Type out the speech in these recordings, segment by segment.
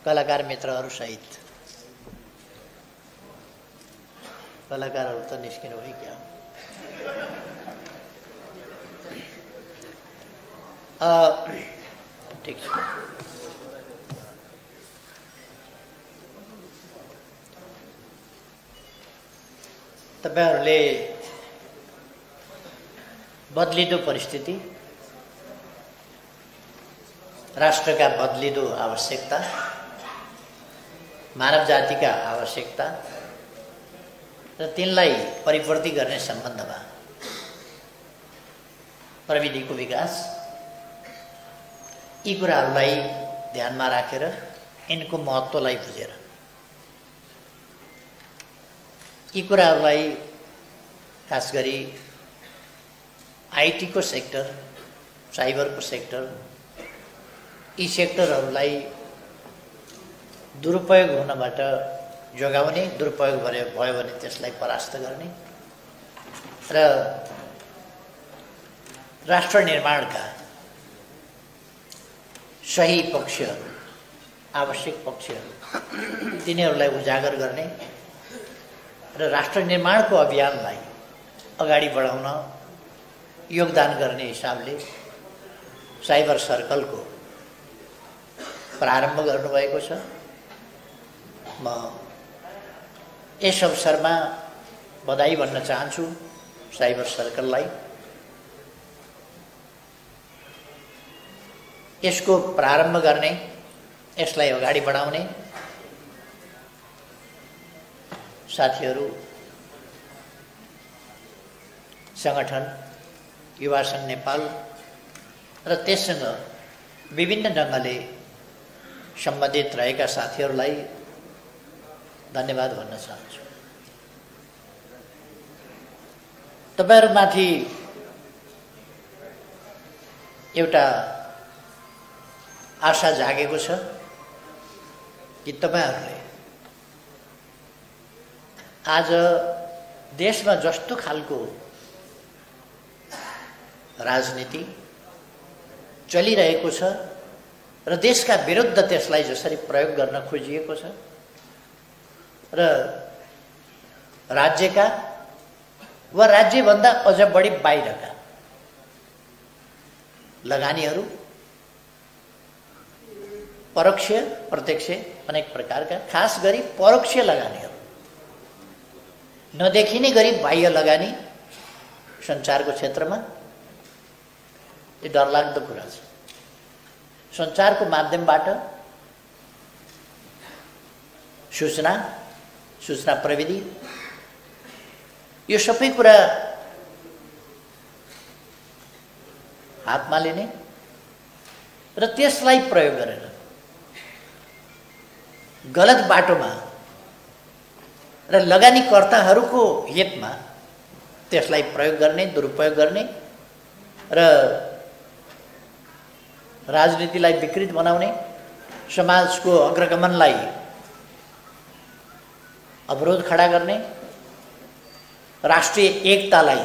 कलाकार मित्रहरू सहित कलाकारहरू त निस्किनु है क्या ठीक छ। तपाईहरुले बदलिदो परिस्थिति, राष्ट्रका बदलिदो आवश्यकता, मानव जातिका आवश्यकता र तिनलाई परिवर्ती गर्ने सम्बन्धमा प्रविधिको विकास, यी कुराहरूलाई ध्यानमा राखेर यिनको महत्त्वलाई बुझेर यी कुराहरूलाई खास गरी आईटी को सेक्टर, साइबर को सेक्टर, यी सेक्टरहरूलाई दुरुपयोग हुनबाट जोगाउने, दुरुपयोग भयो भने त्यसलाई परास्त गर्ने र राष्ट्र निर्माणका सही पक्षहरू, आवश्यक पक्षहरू तिनीहरूलाई उजागर गर्ने र राष्ट्र निर्माणको अभियानलाई अगाडि बढाउन योगदान गर्ने हिसाबले साइबर सर्कलको प्रारम्भ गर्नुभएको छ। म यस अवसरमा बधाई भन्न चाहन्छु साइबर सर्कललाई। यसको प्रारम्भ गर्ने, यसलाई अगाडि बढाउने साथीहरू, संगठन युवा संघ नेपाल र त्यससँग विभिन्न ढङ्गले सम्बन्धित रहेका साथीहरूलाई धन्यवाद भन्न चाहन्छु। तपाईहरुमाथि एउटा आशा जागेको छ कि तपाईहरुले आज देशमा जस्तो खालको राजनीति चलिरहेको छ र देशका विरुद्ध त्यसलाई जसरी प्रयोग गर्न खोजिएको छ र राज्यका वा राज्यभन्दा अझ बढी बाहिरका लगानीहरू, परोक्ष प्रत्यक्ष अनेक प्रकारका, खास गरी परोक्ष लगानीहरू, नदेखिने गरी बाह्य लगानी सञ्चारको क्षेत्रमा यो डरलाग्दो कुरा छ। सञ्चारको माध्यमबाट सूचना प्रविधि यो सबै कुरा हातमा लिने र त्यसलाई प्रयोग गरेर गलत बाटोमा र लगानीकर्ताहरूको हितमा त्यसलाई प्रयोग गर्ने, दुरुपयोग गर्ने र राजनीतिलाई विकृत बनाउने, समाजको अग्रगमनलाई अवरोध खडा गर्ने, राष्ट्रिय एकतालाई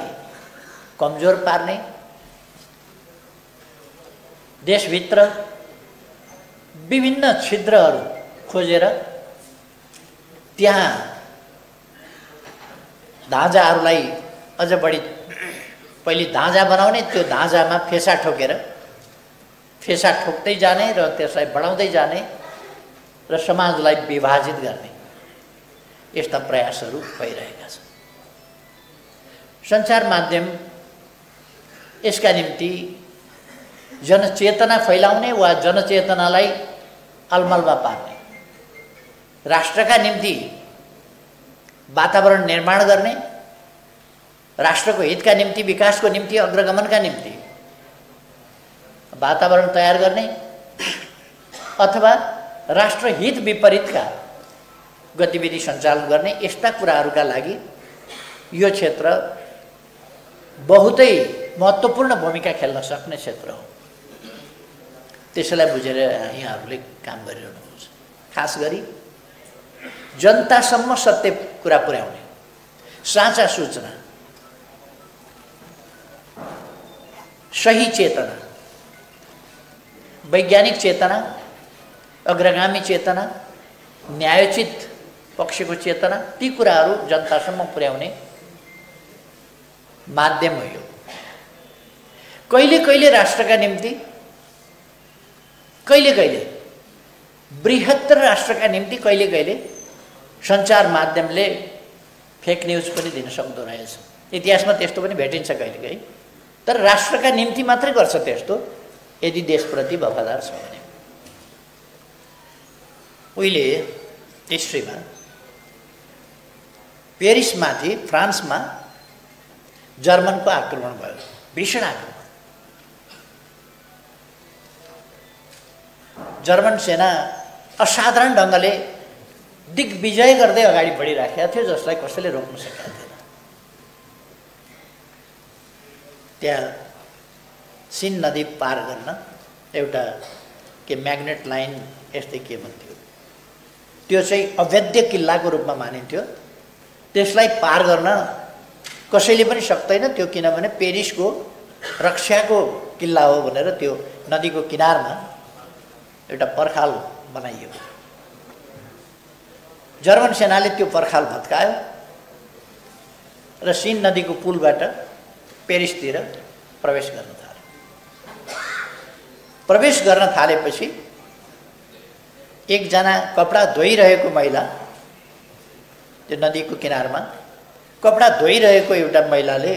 कमजोर पार्ने, देशभित्र विभिन्न छिद्रहरू खोजेर त्यहाँ धाँजाहरूलाई अझ बढी पहिले धाँजा बनाउने, त्यो धाँजामा फेसा ठोक्दै जाने र त्यसलाई बढाउँदै जाने र समाजलाई विभाजित गर्ने यस्ता प्रयासहरू भइरहेका छन्। सञ्चार माध्यम यसका निम्ति जनचेतना फैलाउने वा जनचेतनालाई अलमलमा पार्ने, राष्ट्रका निम्ति वातावरण निर्माण गर्ने, राष्ट्रको हितका निम्ति, विकासको निम्ति, अग्रगमनका निम्ति वातावरण तयार गर्ने अथवा राष्ट्रहित विपरीतका गतिविधि सञ्चालन गर्ने यस्ता कुराहरूका लागि यो क्षेत्र बहुतै महत्त्वपूर्ण भूमिका खेल्न सक्ने क्षेत्र हो। त्यसैलाई बुझेर यहाँहरूले काम गरिरहनुहुन्छ। खास गरी जनतासम्म सत्य कुरा पुर्याउने, साँचा सूचना, सही चेतना, वैज्ञानिक चेतना अग्रगामी चेतना, न्यायोचित पक्षको चेतना, ती कुराहरू जनतासम्म पुर्याउने माध्यम हो यो। कहिले कहिले राष्ट्रका निम्ति, कहिले कहिले बृहत्तर राष्ट्रका निम्ति कहिले कहिले सञ्चार माध्यमले फेक न्युज पनि दिन सक्दो रहेछ। इतिहासमा त्यस्तो पनि भेटिन्छ कहिलेकाहीँ। तर राष्ट्रका निम्ति मात्रै गर्छ त्यस्तो यदि देशप्रति वफादार छ भने। उहिले हिस्ट्रीमा पेरिसमाथि फ्रान्समा जर्मनको आक्रमण भयो, भीषण आक्रमण। जर्मन सेना असाधारण ढङ्गले दिग्विजय गर्दै अगाडि बढिराखेका थियो, जसलाई कसैले रोक्न सकेका थिएन। त्यहाँ सिन नदी पार गर्न एउटा के म्याग्नेट लाइन यस्तै के भन्थ्यो, त्यो चाहिँ अवैध किल्लाको रूपमा मानिन्थ्यो। त्यसलाई पार गर्न कसैले पनि सक्दैन त्यो, किनभने पेरिसको रक्षाको किल्ला हो भनेर त्यो नदीको किनारमा एउटा पर्खाल बनाइयो। जर्मन सेनाले त्यो पर्खाल भत्कायो र सिन नदीको पुलबाट पेरिसतिर प्रवेश गर्न थाल्यो। प्रवेश गर्न थालेपछि एकजना कपडा धोइरहेको महिला, त्यो नदीको किनारमा कपडा धोइरहेको एउटा महिलाले,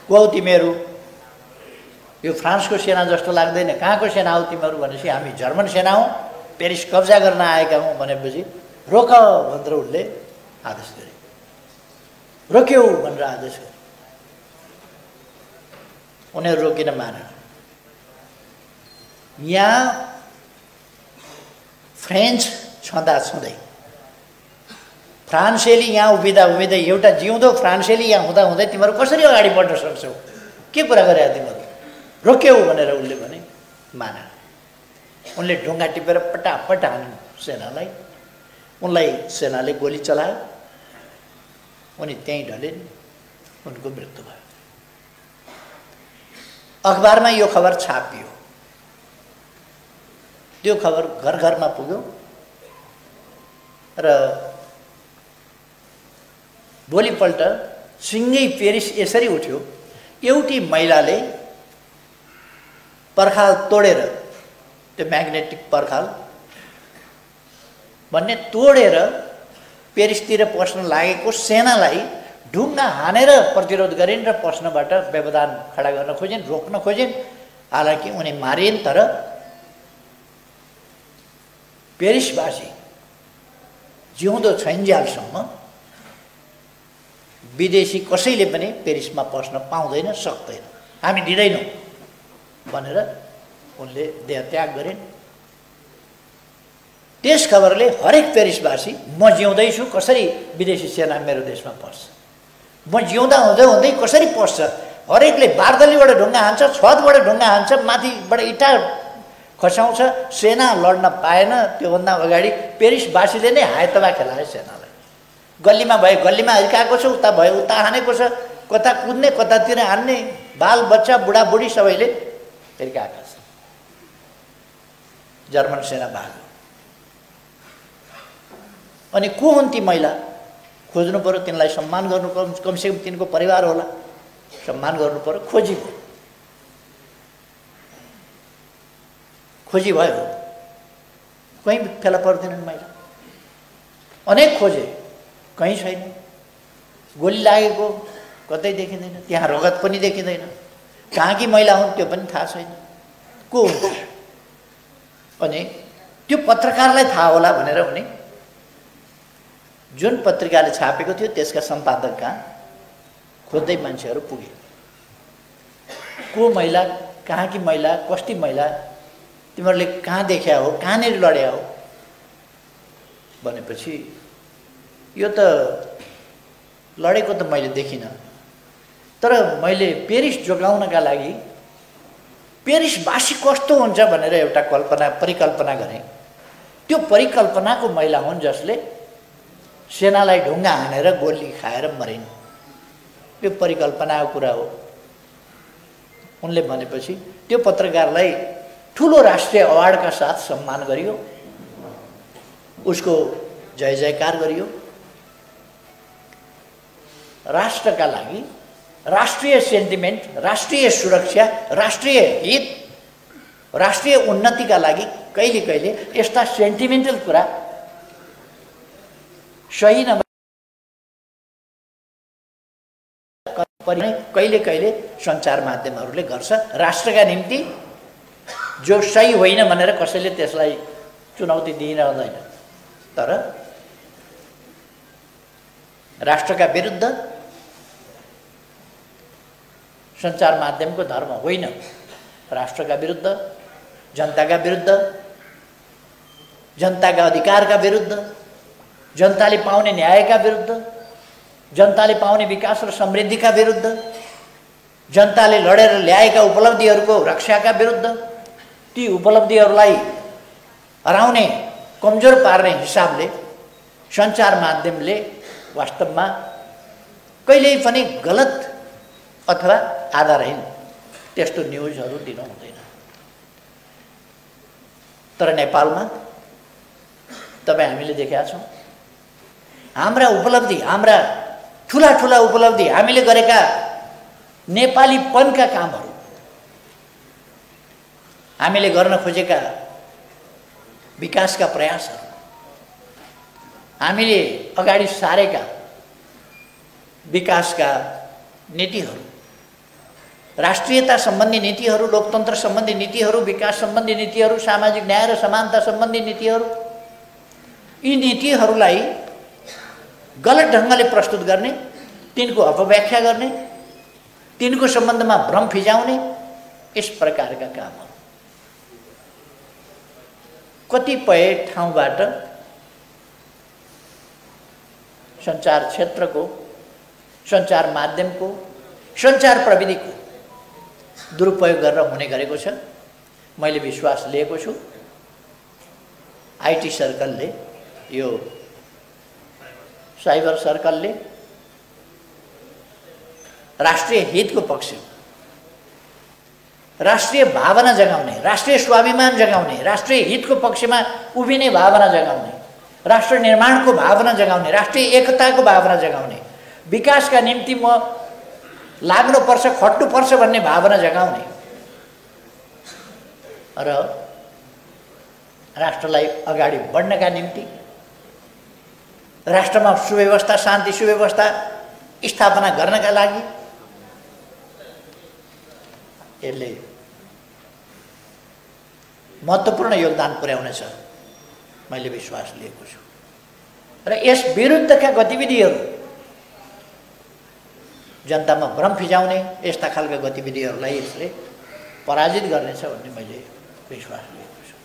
"को तिमीहरू? यो फ्रान्सको सेना जस्तो लाग्दैन, कहाँको सेना हो तिमीहरू?" भनेपछि "हामी जर्मन सेना हौँ, पेरिस कब्जा गर्न आएका हौँ" भनेपछि "रोक" भनेर उनले आदेश गरे। रोक्यौ भनेर आदेश गरे। उनीहरू रोकिन मानेन। यहाँ फ्रेन्च छँदाछँदै फ्रान्सेली यहाँ उभिँदा उभिँदै एउटा जिउँदो फ्रान्सेली यहाँ हुँदा हुँदै तिमीहरू कसरी अगाडि बढ्न सक्छौ? के कुरा गरे तिमीहरू? रोक्यौ भनेर उनले भने, मानेन। उनले ढुङ्गा टिपेर पटापट हान्यो सेनालाई। उनलाई सेनाले गोली चलायो, उनी त्यहीँ ढलिन्, उनको मृत्यु भयो। अखबारमा यो खबर छापियो, त्यो खबर घर घरमा पुग्यो र भोलिपल्ट सिँगै पेरिस यसरी उठ्यो। एउटी महिलाले पर्खाल तोडेर, त्यो म्याग्नेटिक पर्खाल भन्ने तोडेर पेरिसतिर पस्न लागेको सेनालाई ढुङ्गा हानेर प्रतिरोध गरिन् र पस्नबाट व्यवधान खडा गर्न खोजिन्, रोक्न खोजिन्। हालाकि उनी मारिन्, तर पेरिसवासी जिउँदो छैन्जेलसम्म विदेशी कसैले पनि पेरिसमा पस्न पाउँदैन, सक्दैन, हामी दिँदैनौँ भनेर उनले देहत्याग गरिन्। त्यस खबरले हरेक पेरिसवासी म जिउँदैछु, कसरी विदेशी सेना मेरो देशमा पस्छ, म जिउँदा हुँदै हुँदै कसरी पस्छ। हरेकले बारदलीबाट ढुङ्गा हान्छ, छतबाट ढुङ्गा हान्छ, माथिबाट इँटा खसाउँछ। सेना लड्न पाएन। त्योभन्दा अगाडि पेरिसवासीले नै हायतमा खेलाए सेनालाई। गल्लीमा भयो गल्लीमा हिर्काएको छ, उता भयो उता हानेको छ, कता कुद्ने कतातिर हान्ने, बाल बच्चा बुढाबुढी सबैले हिर्काएका छन्। जर्मन सेना भाग्यो। अनि को हुन् ती महिला? खोज्नु पर्यो, तिनलाई सम्मान गर्नु पर्यो, कमसेकम तिनको परिवार होला, सम्मान गर्नु पर्यो। खोजी भयो, खोजी भयो, कहीँ फेला पर्दैनन् महिला। अनेक खोजे, कहीँ छैन। गोली लागेको कतै देखिँदैन, त्यहाँ रगत पनि देखिँदैन। कहाँकी महिला हुन् त्यो पनि थाहा छैन, को हुन्। अनि त्यो पत्रकारलाई थाहा होला भनेर उनी जुन पत्रिकाले छापेको थियो त्यसका सम्पादक कहाँ खोज्दै मान्छेहरू पुगे। को महिला, कहाँकी महिला, कस्ती महिला, तिमीहरूले कहाँ देख्या हो, कहाँनिर लड्या हो भनेपछि यो त लडेको त मैले देखिनँ, तर मैले पेरिस जोगाउनका लागि पेरिसवासी कस्तो हुन्छ भनेर एउटा परिकल्पना गरेँ। त्यो परिकल्पनाको महिला हुन् जसले सेनालाई ढुङ्गा हानेर गोली खाएर मरिन्। त्यो परिकल्पनाको कुरा हो। उनले भनेपछि त्यो पत्रकारलाई ठुलो राष्ट्रिय अवार्डका साथ सम्मान गरियो उसको जय जयकार गरियो। राष्ट्रका लागि राष्ट्रिय सेन्टिमेन्ट, राष्ट्रिय सुरक्षा, राष्ट्रिय हित, राष्ट्रिय उन्नतिका लागि कहिले कहिले यस्ता सेन्टिमेन्टल कुरा सही नभए कहिले कहिले सञ्चार माध्यमहरूले गर्छ। राष्ट्रका निम्ति जो सही होइन भनेर कसैले त्यसलाई चुनौती दिइरहँदैन, तर राष्ट्रका विरुद्ध सञ्चार माध्यमको धर्म होइन। राष्ट्रका विरुद्ध, जनताका विरुद्ध, जनताका अधिकारका विरुद्ध, जनताले पाउने न्यायका विरुद्ध, जनताले पाउने विकास र समृद्धिका विरुद्ध, जनताले लडेर ल्याएका उपलब्धिहरूको रक्षाका विरुद्ध, ती उपलब्धिहरूलाई हराउने, कमजोर पार्ने हिसाबले सञ्चार माध्यमले वास्तवमा कहिल्यै पनि गलत अथवा आधारहीन त्यस्तो न्युजहरू दिनु हुँदैन। तर नेपालमा तपाईँ हामीले देखेका छौँ हाम्रा उपलब्धि, हाम्रा ठुला ठुला उपलब्धि, हामीले गरेका नेपालीपनका कामहरू, हामीले गर्न खोजेका विकासका प्रयासहरू, हामीले अगाडि सारेका विकासका नीतिहरू, राष्ट्रियता सम्बन्धी नीतिहरू, लोकतन्त्र सम्बन्धी नीतिहरू, विकास सम्बन्धी नीतिहरू, सामाजिक न्याय र समानता सम्बन्धी नीतिहरू, यी नीतिहरूलाई गलत ढङ्गले प्रस्तुत गर्ने, तिनको अपव्याख्या गर्ने, तिनको सम्बन्धमा भ्रम फिजाउने, यस प्रकारका कामहरू कतिपय ठाउँबाट सञ्चार क्षेत्रको, सञ्चार माध्यमको, सञ्चार प्रविधिको दुरुपयोग गरेर हुने गरेको छ। मैले विश्वास लिएको छु आईटी सर्कलले, यो साइबर सर्कलले राष्ट्रिय हितको पक्षमा, राष्ट्रिय भावना जगाउने, राष्ट्रिय स्वाभिमान जगाउने, राष्ट्रिय हितको पक्षमा उभिने भावना जगाउने, राष्ट्र निर्माणको भावना जगाउने, राष्ट्रिय एकताको भावना जगाउने, विकासका निम्ति म लाग्नुपर्छ, खट्नुपर्छ भन्ने भावना जगाउने र राष्ट्रलाई अगाडि बढ्नका निम्ति, राष्ट्रमा सुव्यवस्था, शान्ति सुव्यवस्था स्थापना गर्नका लागि यसले महत्त्वपूर्ण योगदान पुर्याउनेछ मैले विश्वास लिएको छु। र यस विरुद्धका गतिविधिहरू, जनतामा भ्रम फिजाउने यस्ता खालका गतिविधिहरूलाई यसले पराजित गर्नेछ भन्ने मैले विश्वास लिएको छु।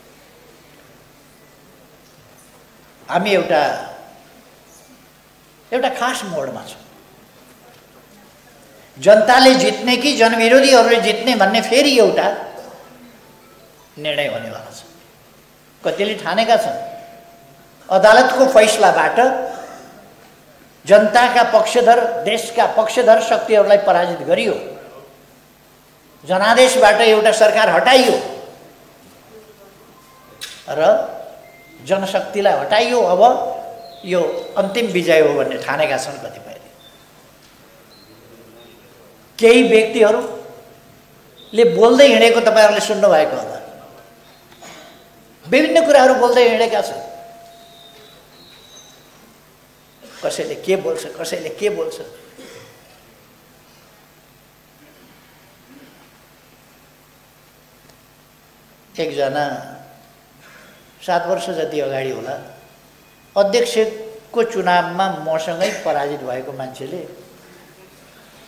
हामी एउटा खास मोडमा छौँ। जनताले जित्ने कि जनविरोधीहरूले जित्ने भन्ने फेरि एउटा निर्णय हुनेवाला छ। कतिले ठानेका छन् अदालतको फैसलाबाट जनताका पक्षधर, देशका पक्षधर शक्तिहरूलाई पराजित गरियो, जनादेशबाट एउटा सरकार हटाइयो र जनशक्तिलाई हटाइयो। अब यो अन्तिम विजय हो भन्ने ठानेका छन् कतिपयले। केही व्यक्तिहरूले बोल्दै हिँडेको तपाईहरुले सुन्नुभएको होला, विभिन्न कुराहरू बोल्दै हिँडेका छन्। कसैले के बोल्छ, कसैले के बोल्छ। एकजना 7 वर्ष जति अगाडि होला अध्यक्षको चुनावमा मसँगै पराजित भएको मान्छेले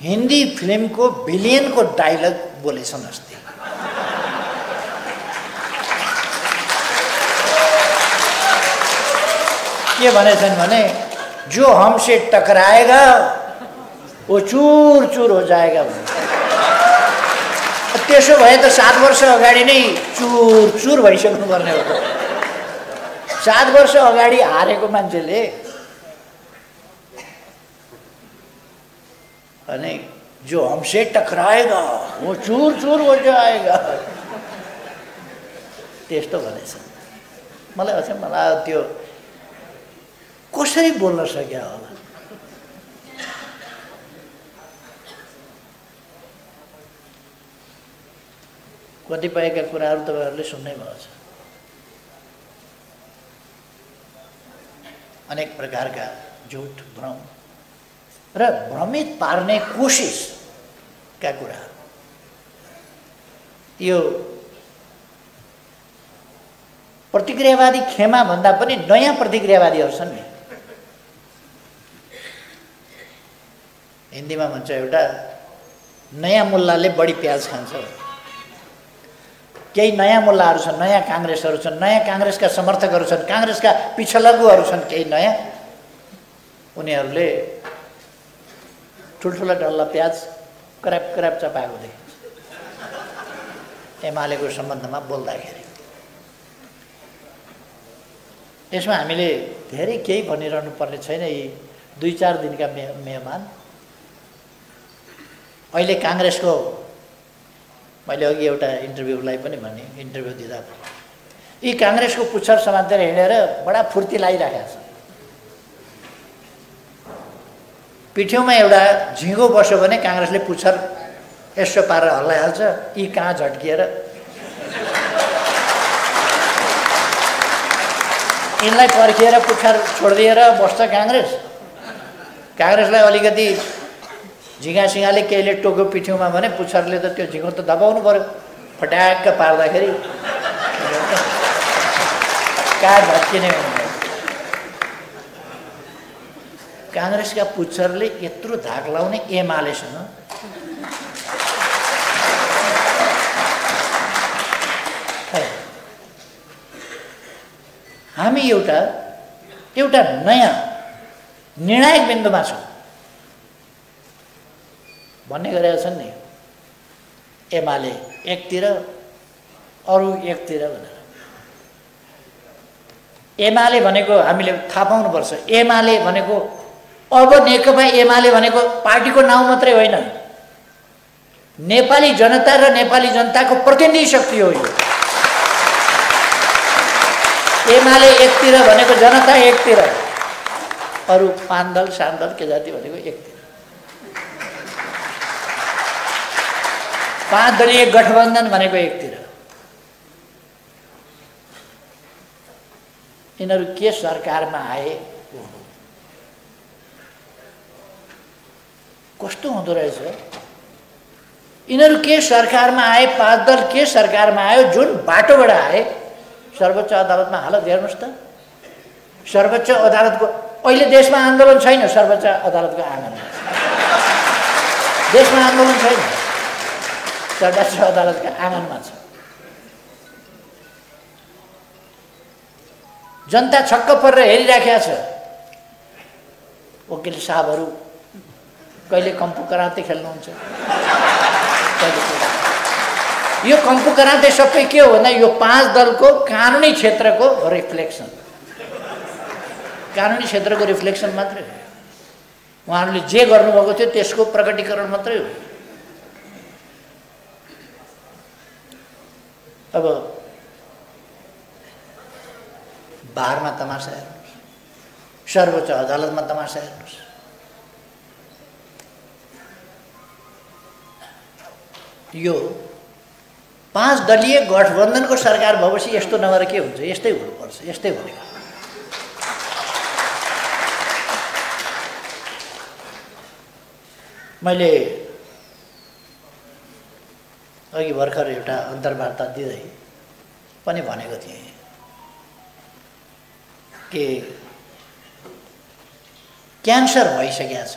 हिन्दी फिल्मको भिलियनको डायलग बोलेछन् अस्ति। के भनेछन् भने जो हमसे टकराएगा वो चूर चूर हो जाएगा। त्यसो भए त 7 वर्ष अगाडि नै चूर चूर भइसक्नु पर्ने हो। 7 वर्ष अगाडि हारेको मान्छेले अनि जो हमसे टकराएगा वो चूर चूर हो जाएगा त्यस्तो भनेछ। मलाई अचम्म लाग्यो त्यो कसरी बोल्न सक्या होला? कतिपयका कुराहरू तपाईहरुले सुन्नै भएको छ। अनेक प्रकारका झुट भ्रम र भ्रमित पार्ने कोसिसका कुराहरू। यो प्रतिक्रियावादी खेमा भन्दा पनि नयाँ प्रतिक्रियावादीहरू छन् नि। हिन्दीमा भन्छ एउटा नयाँ मुल्लाले बढी प्याज खान्छ। केही नयाँ मुल्लाहरू छन्, नयाँ काङ्ग्रेसहरू छन्, नयाँ काङ्ग्रेसका समर्थकहरू छन्, काङ्ग्रेसका पिछलग्गुहरू छन् केही नयाँ। उनीहरूले ठुल्ठुला डल्ला प्याज कराप कराप चपाएको देखिन्छ एमालेको सम्बन्धमा बोल्दाखेरि। यसमा हामीले धेरै केही भनिरहनु पर्ने छैन। यी 2-4 दिनका मेहमान अहिले काङ्ग्रेसको, मैले अघि एउटा इन्टरभ्यूलाई पनि भने, इन्टरभ्यू दिँदा यी काङ्ग्रेसको पुच्छर समातेर हिँडेर बडा फुर्ती लागिरहेका छ। पिठ्यौमा एउटा झिँगो बस्यो भने काङ्ग्रेसले पुच्छर यसो पारेर हल्लाइहाल्छ। यी कहाँ झट्किएर यिनलाई पर्खिएर पुच्छर छोडिदिएर बस्छ काङ्ग्रेस। काङ्ग्रेसलाई अलिकति झिँगासिँगाले केहीले टोक्यो पिठ्यौमा भने पुच्छरले त त्यो झिँगो त दबाउनु पर्यो। फट्याक्क पार्दाखेरि कहाँ झट्किने हुँदैन। काङ्ग्रेसका पुच्छरले यत्रो धाक लाउने एमालेसँग हामी एउटा नयाँ निर्णायक बिन्दुमा छौँ भन्ने गरेका छन् नि। एमाले एकतिर अरू एकतिर भनेर। एमाले भनेको हामीले थाहा पाउनुपर्छ। एमाले भनेको अब नेकपा एमाले भनेको पार्टीको नाउँ मात्रै होइन, नेपाली जनता र नेपाली जनताको प्रतिनिधि शक्ति हो यो। एमाले एकतिर भनेको जनता एकतिर, अरू 5 दल 7 दल के जाति भनेको एकतिर। 5 दलीय गठबन्धन भनेको एकतिर। यिनीहरू के सरकारमा आए, कस्तो हुँदो रहेछ? यिनीहरू के सरकारमा आए, 5 दल के सरकारमा आयो, जुन बाटोबाट आए। सर्वोच्च अदालतमा हालत हेर्नुहोस् त। सर्वोच्च अदालतको अहिले देशमा आन्दोलन छैन। सर्वोच्च अदालतको आँगनमा देशमा आन्दोलन छैन, सर्वोच्च अदालतका आँगनमा छ। जनता छक्क परेर हेरिराखेका छ। वकिल साहबहरू कहिले कम्पु कराते खेल्नुहुन्छ, यो कम्पु कराते सबै के हो भन्दा यो 5 दलको कानुनी क्षेत्रको रिफ्लेक्सन, कानुनी क्षेत्रको रिफ्लेक्सन मात्रै हो। उहाँहरूले जे गर्नुभएको थियो त्यसको प्रकटीकरण मात्रै हो। अब बारमा तमासा हेर्नुहोस्, सर्वोच्च अदालतमा तमासा हेर्नुहोस्। यो 5 दलीय गठबन्धनको सरकार भएपछि यस्तो नभएर के हुन्छ? यस्तै हुनुपर्छ, यस्तै भनेको। मैले अघि भर्खर एउटा अन्तर्वार्ता दिँदै पनि भनेको थिएँ कि क्यान्सर भइसकेको छ,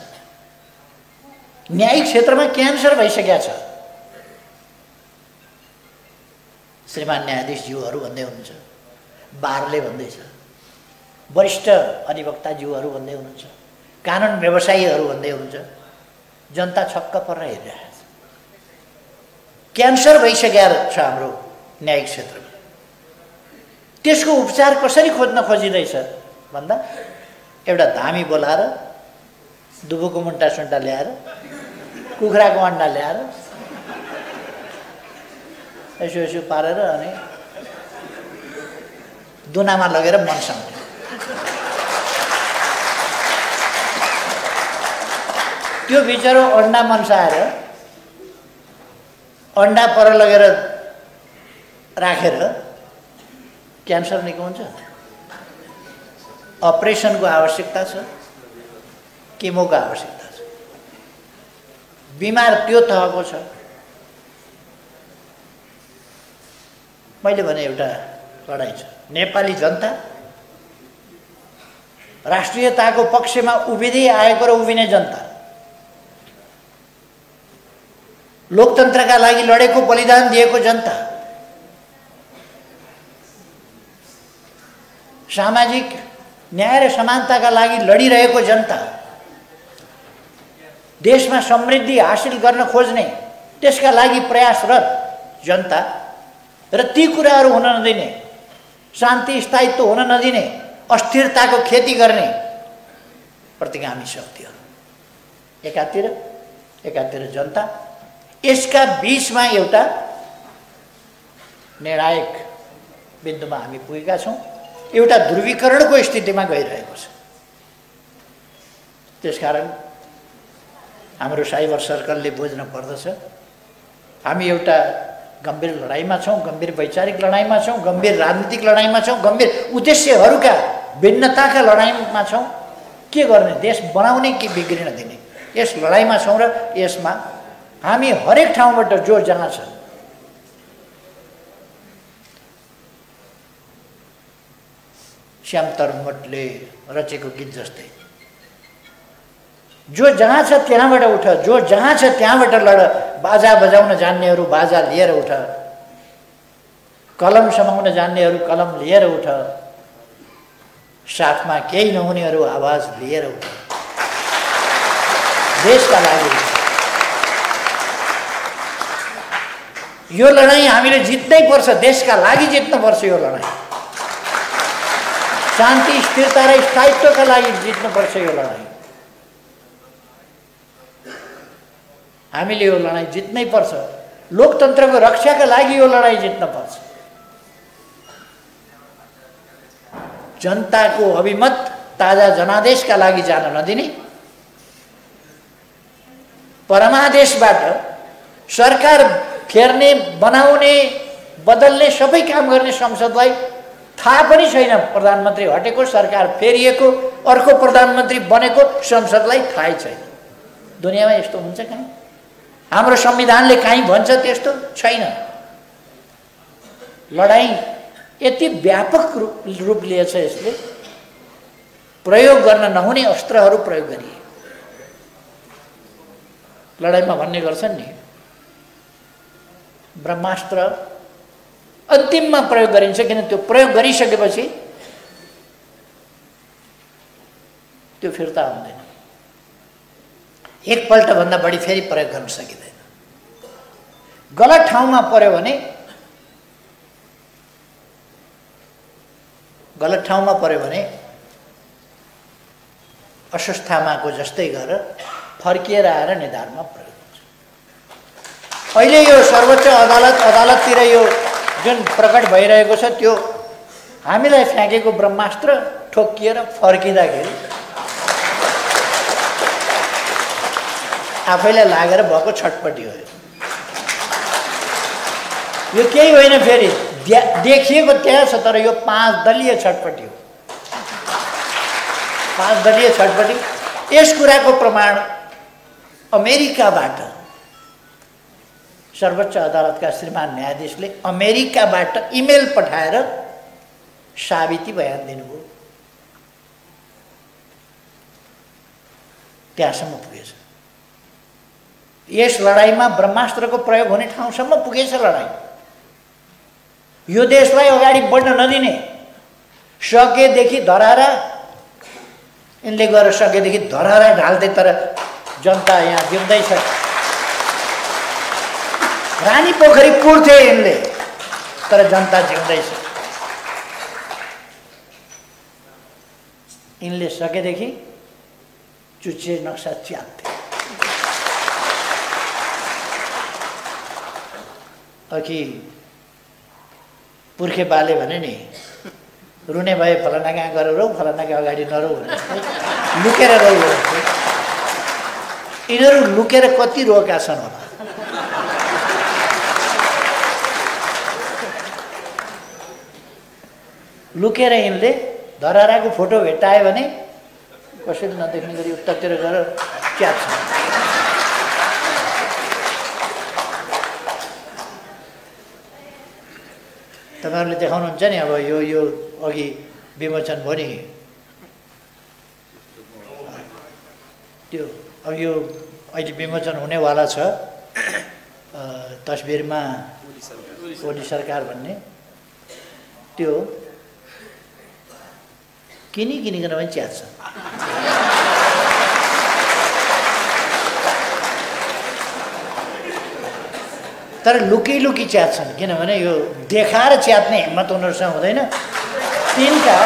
न्यायिक क्षेत्रमा क्यान्सर भइसकेको छ। श्रीमान न्यायाधीशज्यूहरू भन्दै हुनुहुन्छ, बारले भन्दैछ, वरिष्ठ अधिवक्ताज्यूहरू भन्दै हुनुहुन्छ, कानुन व्यवसायीहरू भन्दै हुनुहुन्छ। जनता छक्क परेर हेरिरहेको छ। क्यान्सर भइसकेको छ हाम्रो न्यायिक क्षेत्रमा। त्यसको उपचार कसरी खोज्न खोजिँदैछ भन्दा एउटा धामी बोलाएर, दुबोको मुन्टा सुन्टा ल्याएर, कुखुराको अन्डा ल्याएर यसो यसो पारेर अनि दुनामा लगेर मनसाउने। त्यो बिचरो अन्डा मनसाएर अन्डा पर लगेर राखेर क्यान्सर निको हुन्छ। अपरेसनको आवश्यकता छ, केमोको आवश्यकता छ। बिमार त्यो तहको छ। मैले भने एउटा लडाइँ छ। नेपाली जनता राष्ट्रियताको पक्षमा उभिँदै आएको र उभिने जनता, लोकतन्त्रका लागि लडेको, बलिदान दिएको जनता, सामाजिक न्याय र समानताका लागि लडिरहेको जनता, देशमा समृद्धि हासिल गर्न खोज्ने, त्यसका लागि प्रयासरत जनता र ती कुराहरू हुन नदिने, शान्ति स्थायित्व हुन नदिने, अस्थिरताको खेती गर्ने प्रतिगामी शक्तिहरू एकातिर जनता। यसका बीचमा एउटा निर्णायक बिन्दुमा हामी पुगेका छौँ। एउटा ध्रुवीकरणको स्थितिमा गइरहेको छ। त्यसकारण हाम्रो साइबर सर्कलले बुझ्न पर्दछ, हामी एउटा गम्भीर लडाइँमा छौँ, गम्भीर वैचारिक लडाइँमा छौँ, गम्भीर राजनीतिक लडाइँमा छौँ, गम्भीर उद्देश्यहरूका भिन्नताका लडाइँमा छौँ। के गर्ने? देश बनाउने कि बिग्रिन दिने? यस लडाइँमा छौँ र यसमा हामी हरेक ठाउँबाट जो जहाँ छ श्याम तरमटले रचेको गीत जस्तै जो जहाँ छ त्यहाँबाट उठ, जो जहाँ छ त्यहाँबाट लड। बाजा बजाउन जान्नेहरू बाजा लिएर उठ, कलम समाउन जान्नेहरू कलम लिएर उठ, साथमा केही नहुनेहरू आवाज लिएर उठ। देशका लागि यो लडाईँ हामीले जित्नै पर्छ। देशका लागि जित्नुपर्छ यो लडाईँ। शान्ति, स्थिरता र स्थायित्वका लागि जित्नुपर्छ यो लडाईँ। हामीले यो लडाईँ जित्नै पर्छ। लोकतन्त्रको रक्षाका लागि यो लडाईँ जित्नुपर्छ। जनताको अभिमत ताजा जनादेशका लागि जान नदिने, परमादेशबाट सरकार फेर्ने, बनाउने, बदल्ने सबै काम गर्ने संसदलाई थाहा पनि छैन प्रधानमन्त्री हटेको, सरकार फेरिएको, अर्को प्रधानमन्त्री बनेको संसदलाई थाहै छैन। दुनियाँमा यस्तो हुन्छ कहीँ? हाम्रो संविधानले कहीँ भन्छ त्यस्तो छैन। लडाईँ यति व्यापक रूप लिएछ, यसले प्रयोग गर्न नहुने अस्त्रहरू प्रयोग गरिए। लडाईँमा भन्ने गर्छन् नि, ब्रह्मास्त्र अन्तिममा प्रयोग गरिन्छ, किन त्यो प्रयोग गरिसकेपछि त्यो फिर्ता हुँदैन। एकपल्ट भन्दा बढी फेरि प्रयोग गर्न सकिँदैन। गलत ठाउँमा पर्यो भने, अश्वस्थामाको जस्तै गरेर फर्किएर आएर निधारमा प्रयोग हुन्छ। अहिले यो सर्वोच्च अदालततिर यो जुन प्रकट भइरहेको छ, त्यो हामीलाई फ्याँकेको ब्रह्मास्त्र ठोकिएर फर्किँदाखेरि आफैलाई लागेर भएको छटपटी हो। यो केही होइन, फेरि देखिएको त्यहाँ छ, तर यो 5 दलीय छटपटी हो। 5 दलीय छटपटी। यस कुराको प्रमाण अमेरिकाबाट सर्वोच्च अदालतका श्रीमान न्यायाधीशले अमेरिकाबाट इमेल पठाएर साबिती बयान दिनुभयो। त्यहाँसम्म पुगेछ। यस लडाईँमा ब्रह्मास्त्रको प्रयोग हुने ठाउँसम्म पुगेछ लडाईँ। यो देशलाई अगाडि बढ्न नदिने, सकेदेखि धरारा, यिनले गएर सकेदेखि धरारा ढाल्दै, तर जनता यहाँ जिउँदैछ। रानी पोखरी पुर्थे यिनले, तर जनता जिउँदैछ। यिनले सकेदेखि चुच्चे नक्सा च्यात्थे। अघि पुर्खे बाले भने नि, रुने भए फलाना कहाँ गएर रौ, फलानाको अगाडि नरौ भने लुकेर रौ। यिनीहरू लुकेर कति रोएका छन् होला। लुकेर यिनले धराराको फोटो भेट्टायो भने कसैले नदेख्ने गरी उत्तातिर गएर च्यात्छ। तपाईँहरूले देखाउनुहुन्छ नि अब यो अघि विमोचन भयो नि त्यो अब यो अहिले विमोचन हुनेवाला छ तस्बिरमा ओली सरकार भन्ने त्यो किनिकन पनि च्यात्छ। तर लुकी च्यात्छन् किनभने यो देखाएर च्यात्ने हिम्मत उनीहरूसँग हुँदैन। तिनका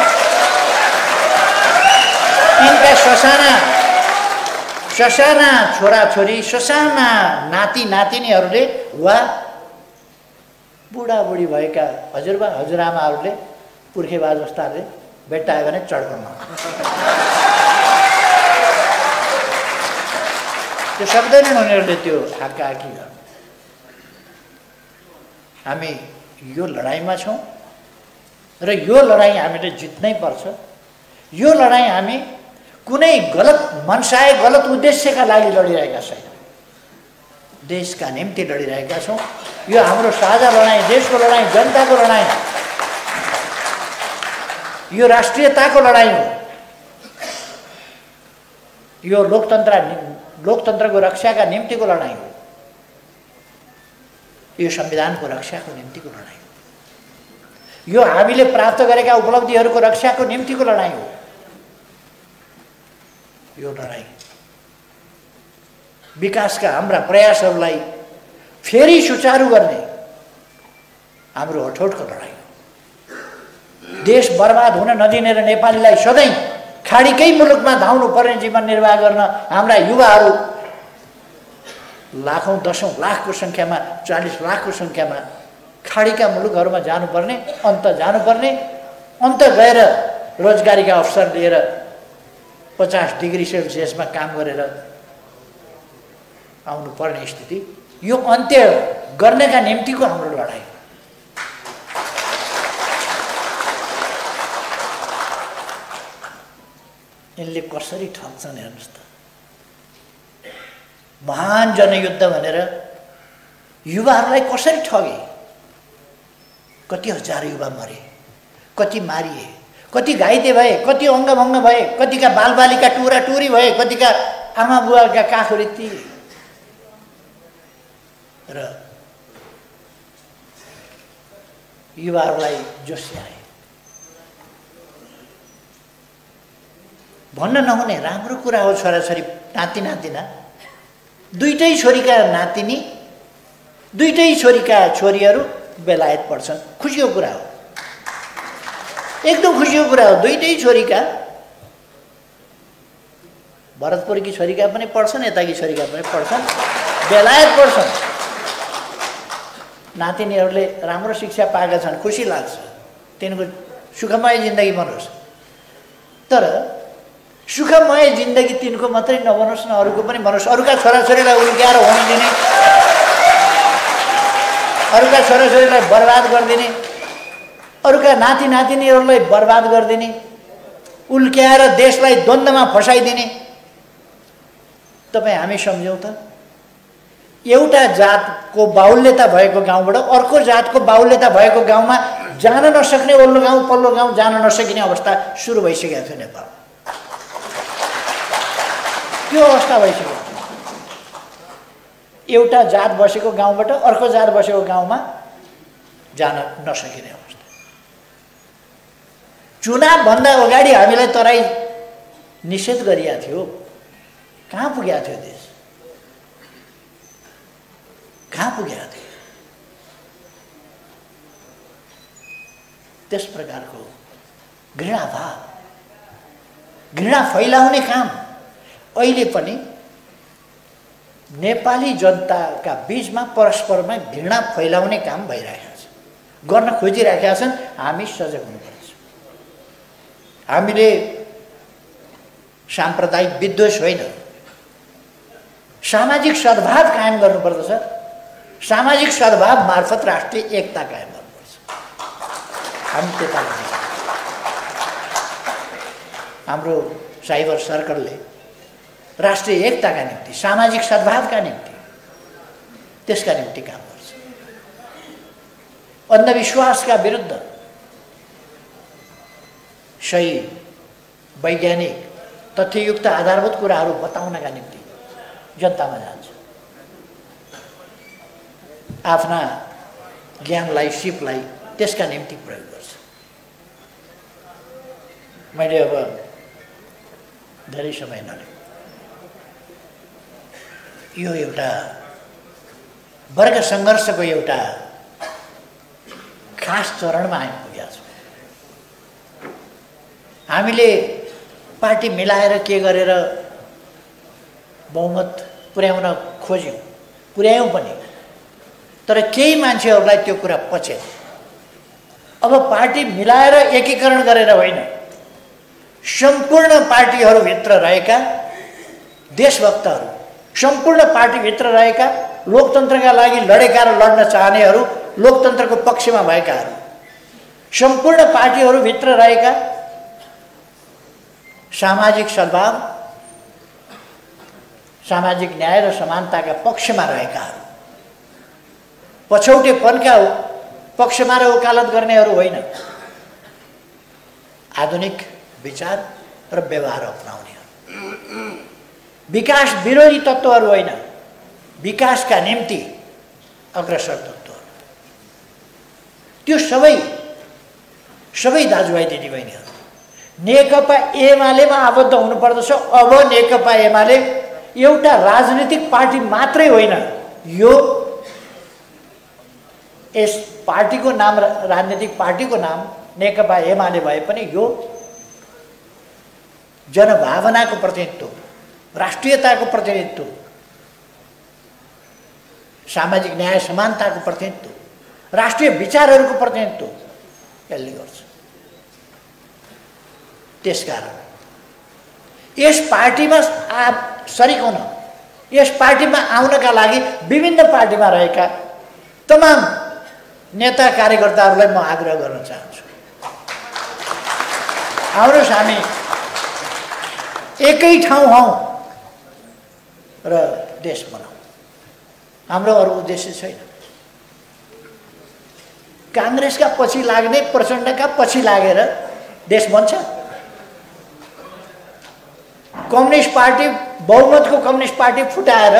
ससाना छोराछोरी ससाना नाति नातिनीहरूले वा बुढाबुढी भएका हजुरबा हजुरआमाहरूले पुर्खेबा जस्ताहरूले भेट्टायो भने चड्काउनु त्यो सक्दैनन् उनीहरूले त्यो हाकाहाकी गर्नु। हामी यो लडाइँमा छौँ र यो लडाइँ हामीले जित्नै पर्छ। यो लडाइँ हामी कुनै गलत मनसाय गलत उद्देश्यका लागि लडिरहेका छैनौँ, देशका निम्ति लडिरहेका छौँ। यो हाम्रो साझा लडाइँ, देशको लडाइँ, जनताको लडाइँ, यो राष्ट्रियताको लडाइँ हो। यो लोकतन्त्रको रक्षाका निम्तिको लडाइँ हो। यो संविधानको रक्षाको निम्तिको लडाइँ हो। यो हामीले प्राप्त गरेका उपलब्धिहरूको रक्षाको निम्तिको लडाइँ हो। यो लडाइँ विकासका हाम्रा प्रयासहरूलाई फेरि सुचारू गर्ने हाम्रो अठोटको लडाइँ हो। देश बर्बाद हुन नदिने र नेपालीलाई सधैँ खाडीकै मुलुकमा धाउनु पर्ने जीवन निर्वाह गर्न हाम्रा युवाहरू लाखौं दशौं लाखको संख्यामा 40 लाखको संख्यामा खाडीका मुलुकहरूमा जानुपर्ने, अन्त गएर रोजगारीका अवसर लिएर 50 डिग्री सेल्सियसमा काम गरेर आउनु पर्ने स्थिति, यो अन्त्य गर्नका निम्तिको हाम्रो लडाइँ। यिनले कसरी ठग्छन् हेर्नुहोस् त। महान जनयुद्ध भनेर युवाहरूलाई कसरी ठगे। कति हजार युवा मरे, कति मारिए, कति घाइते भए, कति अङ्गभङ्ग भए, कतिका बालबालिका टुराटुरी भए, कतिका आमा बुवाका काखुरी थिए र युवाहरूलाई जोस्याए। भन्न नहुने राम्रो कुरा हो। छोराछोरी नाति नातिना दुईटै छोरीका नातिनी दुईटै छोरीका छोरीहरू बेलायत पढ्छन्। खुसीको कुरा हो, एकदम खुसीको कुरा हो। दुईटै छोरीका भरतपुरकी छोरीका पनि पढ्छन्, यताकी छोरीका पनि पढ्छन्, बेलायत पढ्छन्। नातिनीहरूले राम्रो शिक्षा पाएका छन्, खुसी लाग्छ। तिनको सुखमय जिन्दगी बनोस्। तर सुखमय जिन्दगी तिनको मात्रै नबनोस् न, अरूको पनि बनोस्। अरूका छोराछोरीलाई उल्क्याएर होनी दिने, अरूका छोराछोरीलाई बर्बाद गरिदिने, अरूका नाति नातिनीहरूलाई बर्बाद गरिदिने, उल्क्याएर देशलाई द्वन्द्वमा फसाइदिने तपाईँ हामी सम्झौँ त। एउटा जातको बाहुल्यता भएको गाउँबाट अर्को जातको बाहुल्यता भएको गाउँमा जान नसक्ने, ओल्लो गाउँ पल्लो गाउँ जान नसकिने अवस्था सुरु भइसकेको थियो नेपाल। त्यो अवस्था भइसक्यो। एउटा जात बसेको गाउँबाट अर्को जात बसेको गाउँमा जान नसकिने अवस्था। चुनावभन्दा अगाडि हामीलाई तराई निषेध गरिएको थियो। कहाँ पुगेको थियो देश? कहाँ पुगेको थियो? त्यस प्रकारको घृणाभाव, घृणा फैलाउने काम अहिले पनि नेपाली जनताका बीचमा परस्परमा घृणा फैलाउने काम भइरहेको छ, गर्न खोजिरहेका छन्। हामी सजग हुनुपर्छ। हामीले साम्प्रदायिक विद्वेष होइन, सामाजिक सद्भाव कायम गर्नुपर्दछ। सामाजिक सद्भाव मार्फत राष्ट्रिय एकता कायम गर्नुपर्छ। हामी त्यता हाम्रो साइबर सर्कलले राष्ट्रिय एकताका निम्ति, सामाजिक सद्भावका निम्ति, त्यसका निम्ति काम गर्छ। अन्धविश्वासका विरुद्ध सही वैज्ञानिक तथ्ययुक्त आधारभूत कुराहरू बताउनका निम्ति जनतामा जान्छ। आफ्ना ज्ञानलाई, सिपलाई त्यसका निम्ति प्रयोग गर्छ। मैले अब धेरै समय नलिएँ, यो एउटा वर्ग सङ्घर्षको एउटा खास चरणमा आइपुगेका छौँ। हामीले पार्टी मिलाएर के गरेर बहुमत पुर्याउन खोज्यौँ, पुर्यायौँ पनि, तर केही मान्छेहरूलाई त्यो कुरा पचेन। अब पार्टी मिलाएर एकीकरण गरेर होइन, सम्पूर्ण पार्टीहरूभित्र रहेका देशभक्तहरू, सम्पूर्ण पार्टीभित्र रहेका लोकतन्त्रका लागि लडेका र लड्न चाहनेहरू, लोकतन्त्रको पक्षमा भएकाहरू, सम्पूर्ण पार्टीहरूभित्र रहेका सामाजिक सद्भाव, सामाजिक न्याय र समानताका पक्षमा रहेकाहरू, पछौटेपनका पक्षमा र वकालत गर्नेहरू होइन, आधुनिक विचार र व्यवहार अपनाउनेहरू, विकास विरोधी तत्त्वहरू होइन, विकासका निम्ति अग्रसर तत्त्वहरू, त्यो सबै दाजुभाइ दिदीबहिनीहरू नेकपा एमालेमा आबद्ध हुनुपर्दछ। अब नेकपा एमाले एउटा राजनीतिक पार्टी मात्रै होइन, यो यस पार्टीको नाम, राजनीतिक पार्टीको नाम नेकपा एमाले भए पनि यो जनभावनाको प्रतिनिधित्व, राष्ट्रियताको प्रतिनिधित्व, सामाजिक न्याय समानताको प्रतिनिधित्व, राष्ट्रिय विचारहरूको प्रतिनिधित्व यसले गर्छ। त्यसकारण यस पार्टीमा सरिक हुन, यस पार्टीमा आउनका लागि विभिन्न पार्टीमा रहेका तमाम नेता कार्यकर्ताहरूलाई म आग्रह गर्न चाहन्छु, आउनुहोस् हामी एकै ठाउँ हौँ र देश बनाऊ। हाम्रो अरू उद्देश्य छैन। काङ्ग्रेसका पछि लाग्ने, प्रचण्डका पछि लागेर देश बन्छ? कम्युनिस्ट पार्टी, बहुमतको कम्युनिस्ट पार्टी फुटाएर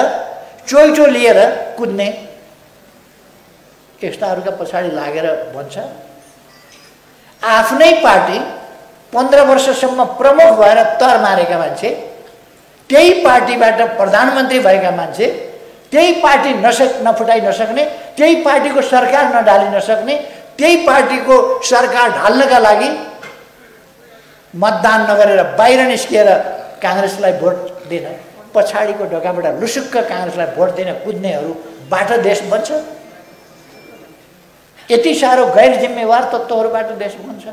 चोइटो लिएर कुद्ने यस्ताहरूका पछाडि लागेर बन्छ? आफ्नै पार्टी 15 वर्षसम्म प्रमुख भएर तर मारेका मान्छे, त्यही पार्टीबाट प्रधानमन्त्री भएका मान्छे, त्यही पार्टी नफुटाइ नसक्ने, त्यही पार्टीको सरकार नढालिन सक्ने, त्यही पार्टीको सरकार ढाल्नका लागि मतदान नगरेर बाहिर निस्किएर काङ्ग्रेसलाई भोट दिन, पछाडिको ढोकाबाट लुसुक्क काङ्ग्रेसलाई भोट दिन कुद्नेहरूबाट देश बन्छ? यति साह्रो गैर जिम्मेवार तत्त्वहरूबाट देश बन्छ?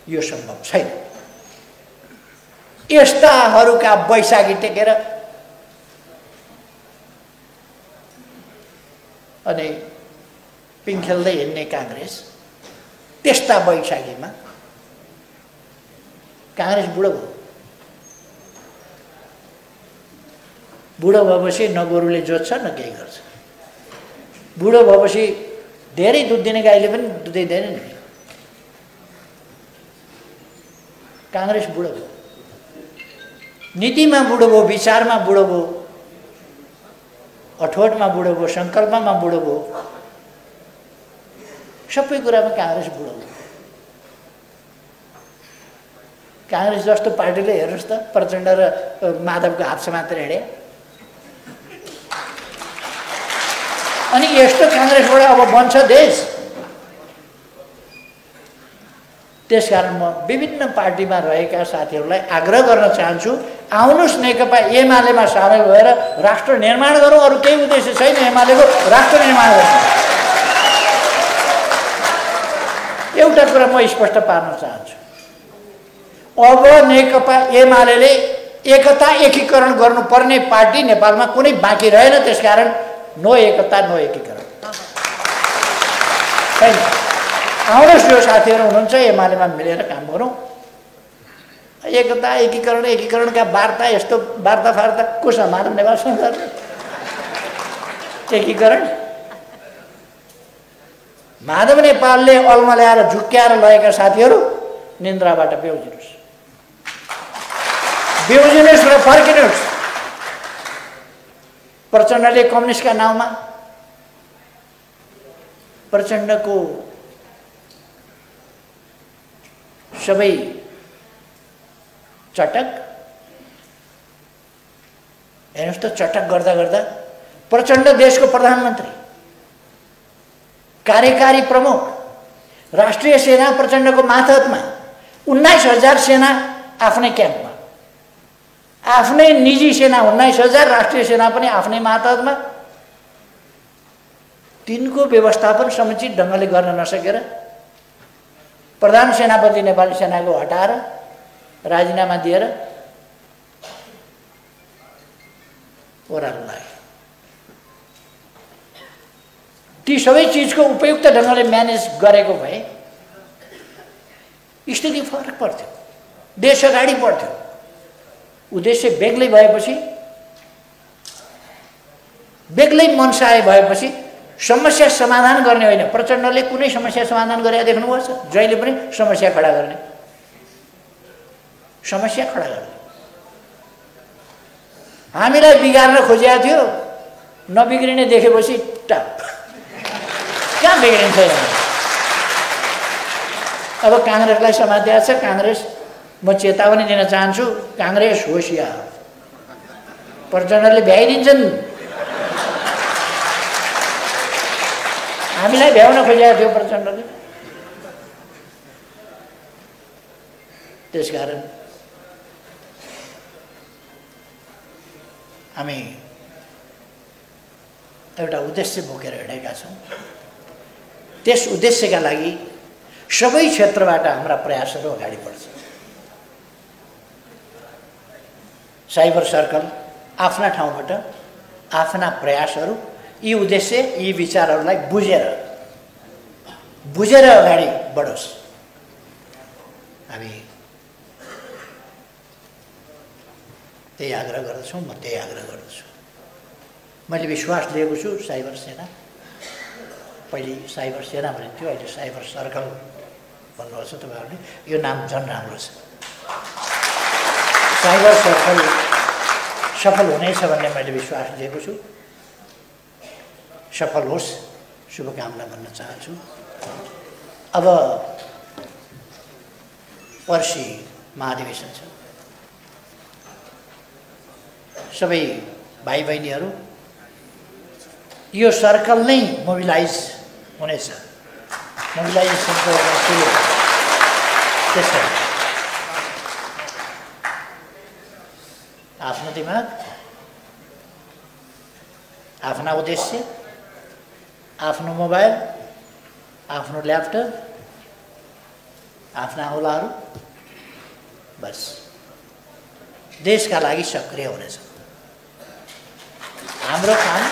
यो सम्भव छैन। यस्ताहरूका बैशाखी टेकेर अनि पिङ खेल्दै हिँड्ने काङ्ग्रेस, त्यस्ता बैशाखीमा काङ्ग्रेस बुढो भयो। बुढो भएपछि न गोरुले जोत्छ न केही गर्छ। बुढो भएपछि धेरै दुध दिने गाईले पनि दुधै दिँदैन नि। काङ्ग्रेस बुढो भयो, नीतिमा बुढो भयो, विचारमा बुढो भयो, अठोटमा बुढो भयो, सङ्कल्पमा बुढो भयो, सबै कुरामा काङ्ग्रेस बुढो भयो। काङ्ग्रेस जस्तो पार्टीले हेर्नुहोस् त, प्रचण्ड र माधवको हात समातेर हिँडे। अनि यस्तो काङ्ग्रेसबाट अब बन्छ देश। त्यसकारण म विभिन्न पार्टीमा रहेका साथीहरूलाई आग्रह गर्न चाहन्छु, आउनुहोस् नेकपा एमालेमा सामेल भएर राष्ट्र निर्माण गरौँ। अरू केही उद्देश्य छैन एमालेको, राष्ट्र निर्माण गर्नु। एउटा कुरा म स्पष्ट पार्न चाहन्छु, अब नेकपा एमाले एकता एकीकरण गर्नुपर्ने पार्टी नेपालमा कुनै बाँकी रहेन। त्यसकारण नो एकता नो एकीकरण छैन। आउनुहोस् यो साथीहरू हुनुहुन्छ एमालेमा मिलेर काम गरौँ। एकता एकीकरणका वार्ता यस्तो वार्ता फार्ता कोसँग मानव नेपाल संसारमा एकीकरण। माधव नेपालले अल्मल्याएर झुक्क्याएर लगेका साथीहरू निन्द्राबाट बेउजिनुहोस्, बेउजिनुहोस् र फर्किनुहोस्। प्रचण्डले कम्युनिस्टका नाउँमा प्रचण्डको सबै चटक हेर्नुहोस् त, चटक गर्दा गर्दा प्रचण्ड देशको प्रधानमन्त्री, कार्यकारी प्रमुख, राष्ट्रिय सेना प्रचण्डको मातहतमा, 19,000 सेना आफ्नै क्याम्पमा, आफ्नै निजी सेना 19,000, राष्ट्रिय सेना पनि आफ्नै मातहतमा। तिनको व्यवस्थापन समुचित ढङ्गले गर्न नसकेर प्रधान सेनापति नेपाली सेनाको हटाएर राजीनामा दिएर ओह्रालो लाग्यो। ती सबै चिजको उपयुक्त ढङ्गले म्यानेज गरेको भए स्थिति फरक पर्थ्यो, देश अगाडि बढ्थ्यो। उद्देश्य बेग्लै भएपछि, बेग्लै मनसाय भएपछि समस्या समाधान गर्ने होइन। प्रचण्डले कुनै समस्या समाधान गरेर देख्नुभएको छ? जहिले पनि समस्या खडा गर्ने, समस्या खडा गर्ने। हामीलाई बिगार्न खोजेको थियो, नबिग्रिने देखेपछि टाप कहाँ बिग्रिन्छ। अब काङ्ग्रेसलाई समातेको छ। काङ्ग्रेस, म चेतावनी दिन चाहन्छु, काङ्ग्रेस होसियार, प्रचण्डले भ्याइदिन्छन्। हामीलाई भ्याउन खोजेको थियो प्रचण्डले। त्यसकारण हामी एउटा उद्देश्य बोकेर हिँडेका छौँ। त्यस उद्देश्यका लागि सबै क्षेत्रबाट हाम्रा प्रयासहरू अगाडि बढ्छ। साइबर सर्कल आफ्ना ठाउँबाट आफ्ना प्रयासहरू, यी उद्देश्य, यी विचारहरूलाई बुझेर अगाडि बढोस्। हामी त्यही आग्रह गर्दछौँ, म त्यही आग्रह गर्दछु। मैले विश्वास लिएको छु साइबर सेना, पहिले साइबर सेना भनिन्थ्यो, अहिले साइबर सर्कल भन्नुहोस् तपाईँहरूले, यो नाम झन् राम्रो छ। साइबर सर्कल सफल हुनेछ भन्ने मैले विश्वास लिएको छु। सफल होस्, शुभकामना भन्न चाहन्छु। अब पर्सि महाधिवेशन छ। सबै भाइ बहिनीहरू, यो सर्कल नै मोबिलाइज हुनेछ। मोबिलाइजेसनको सुरु त्यसरी आफ्नो दिमाग, आफ्ना उद्देश्य, आफ्नो मोबाइल, आफ्नो ल्यापटप, आफ्ना औलाहरू, बस देशका लागि सक्रिय हुनेछ। हाम्रो काम,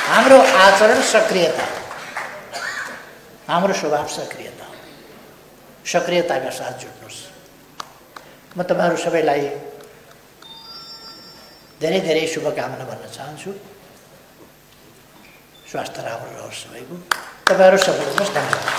हाम्रो आचरण सक्रियता, हाम्रो स्वभाव सक्रियता, सक्रियताका साथ जुट्नुहोस्। म तपाईँहरू सबैलाई धेरै धेरै शुभकामना भन्न चाहन्छु। स्वास्थ्य राम्रो रहोस् सबैको। तपाईँहरू सफल हुनुहोस्। धन्यवाद।